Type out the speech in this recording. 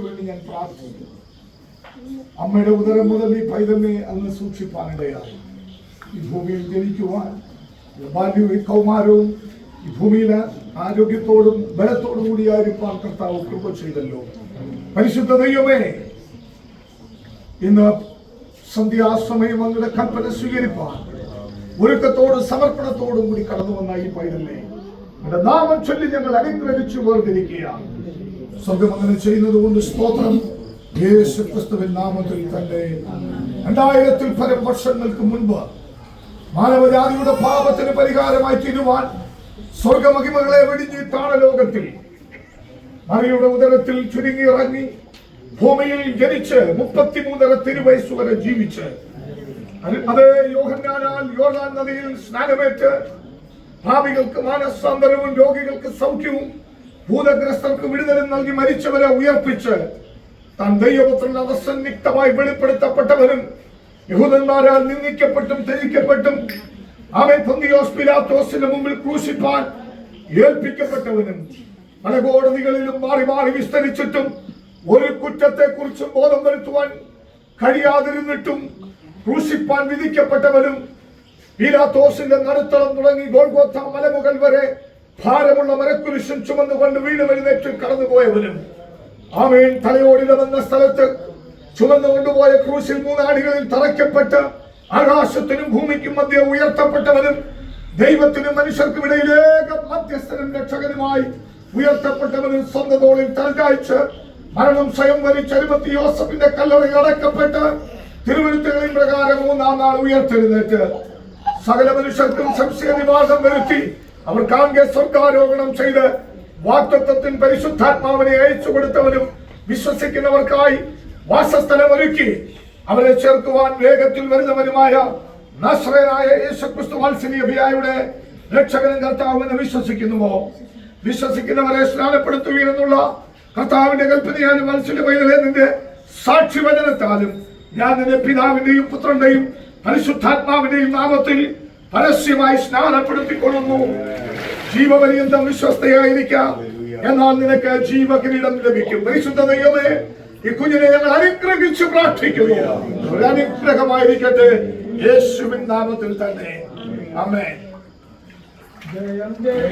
വേണ്ടി ഞാൻ പ്രാർത്ഥിക്കുന്നു. അമ്മയുടെ ഉദരം മുതൽ ഈ പൈതലിനെ അങ്ങ് സൂക്ഷിപ്പാനിടയായി. ഈ ഭൂമിയിൽ ജനിക്കുവാൻ ബാല്യവും കൗമാരവും ഈ ഭൂമിയിൽ ആരോഗ്യത്തോടും ബലത്തോടും കൂടിയായിരിക്കാൻ കർത്താവ് കൃപ ചെയ്തല്ലോ. പരിശുദ്ധ ദൈവമേ, ഇന്ന് സന്ധ്യാസമയം അങ്ങയുടെ കൽപ്പന സ്വീകരിപ്പാൻ ഒരുക്കത്തോടും സമർപ്പണത്തോടും കൂടി കടന്നു വന്ന ഈ പൈതലിനെ നിങ്ങളുടെ നാമം ചൊല്ലി ഞങ്ങൾ അനുഗ്രഹിച്ചു വേർതിരിക്കുകയാണ്. സ്വർഗം അങ്ങനെ ചെയ്യുന്നത് കൊണ്ട് സ്തോത്രം. യേശു ക്രിസ്തുവിൻ നാമത്തിൽ തന്നെ 2000-ൽ പരം വർഷങ്ങൾക്ക് മുൻപ് മാനവജാതിയുടെ പാപത്തിന് പരിഹാരമായി തീരുവാൻ സ്വർഗമഹിമകളെ വെടിഞ്ഞ് താണലോകത്തിൽ മറിയുടെ ഉദരത്തിൽ ചുരുങ്ങിയിറങ്ങി ഭൂമിയിൽ ജനിച്ച് 33 തിരുവയസ്സു വരെ ജീവിച്ച് അത് യോഹന്നാനാൽ യോർദാൻ നദിയിൽ സ്നാനമേറ്റ് പാപികൾക്ക് മാനസാന്തരവും രോഗികൾക്ക് സൗഖ്യവും ഭൂതഗ്രസ്തർക്ക് വിടുതലും നൽകി മരിച്ചവരെ ഉയർപ്പിച്ച് താൻ ദൈവപുത്രൻ അവസന്നിഗ്ധമായി വെളിപ്പെടുത്തപ്പെട്ടവനും യഹൂദന്മാരാൽ നിന്ദിക്കപ്പെട്ടും ത്യജിക്കപ്പെട്ടും അവൻ പൊന്തിയോസ് പിലാത്തോസിന്റെ മുമ്പിൽ ക്രൂശിപ്പാൻ ഏൽപ്പിക്കപ്പെട്ടവനും പല കോടതികളിലും മാറി മാറി വിസ്തരിച്ചിട്ടും ഒരു കുറ്റത്തെ കുറിച്ചും ബോധം വരുത്തുവാൻ കഴിയാതിരുന്നിട്ടും ക്രൂശിപ്പാൻ വിധിക്കപ്പെട്ടവനും പീലാത്തോസിന്റെ നടുത്തളം തുടങ്ങി ഗോൽഗോഥ മലമുകൾ വരെ ഭാരമുള്ള മരക്കുരിശും ചുമന്നുകൊണ്ട് വീട് എഴുന്നേറ്റ് കടന്നുപോയവനും ആമേൻ തലയോടിലമെന്ന സ്ഥലത്ത് ചുമന്നുകൊണ്ടുപോയ ക്രൂശിൽ 3 ആണികളിൽ തറയ്ക്കപ്പെട്ട് ആകാശത്തിനും ഭൂമിക്കും മധ്യ ഉയർത്തപ്പെട്ടവനും ദൈവത്തിനും മനുഷ്യർക്കും ഇടയിലേക മധ്യസ്ഥനും രക്ഷകനുമായി ഉയർത്തപ്പെട്ടവനും സ്വന്തം തോളിൽ തലചായ്ച്ച് മരണം സ്വയം വരിച്ച് അരിമത്തിയോസഫിന്റെ കല്ലറയിൽ അടക്കപ്പെട്ട് തിരുവെഴുത്തുകളിൻ പ്രകാരം 3-ാം നാൾ ഉയർത്തെഴുന്നേറ്റ് സകല മനുഷ്യർക്കും സംശയ നിവാസം വരുത്തി അവർ കാൺകെ സ്വർഗാരോഹണം ചെയ്ത് വാഗ്ദത്തത്തിന് പരിശുദ്ധാത്മാവിനെ അയച്ചു കൊടുത്തവനും വിശ്വസിക്കുന്നവർക്കായി വാസസ്ഥലം ഒരുക്കി അവരെ ചേർക്കുവാൻ വേഗത്തിൽ വരുന്നവനുമായ നസ്രയനായ യേശുക്രിസ്തു വാത്സല്യയുടെ രക്ഷകനും കർത്താവെന്ന് വിശ്വസിക്കുന്നുവോ? വിശ്വസിക്കുന്നവരെ സ്നാനപ്പെടുത്തുകയെന്നുള്ള കർത്താവിന്റെ കൽപ്പനയാലും വാത്സല്യ നിന്റെ സാക്ഷിവചനത്താലും ഞാൻ നിന്റെ പിതാവിന്റെയും പുത്രന്റെയും പരിശുദ്ധാത്മാവിന്റെയും നാമത്തിൽ പരസ്യമായി സ്നാനപ്പെടുത്തിക്കൊള്ളുന്നു. ജീവപര്യന്തം വിശ്വസ്തയായിരിക്കാം, എന്നാൽ നിനക്ക് ജീവകിരീടം ലഭിക്കും. പരിശുദ്ധ ദൈവമേ, ഈ കുഞ്ഞിനെ ഞങ്ങൾ അനുഗ്രഹിച്ച് പ്രാർത്ഥിക്കുന്നു. ഒരു അനുഗ്രഹമായിരിക്കട്ടെ യേശുവിൻ നാമത്തിൽ തന്നെ. ആമേൻ.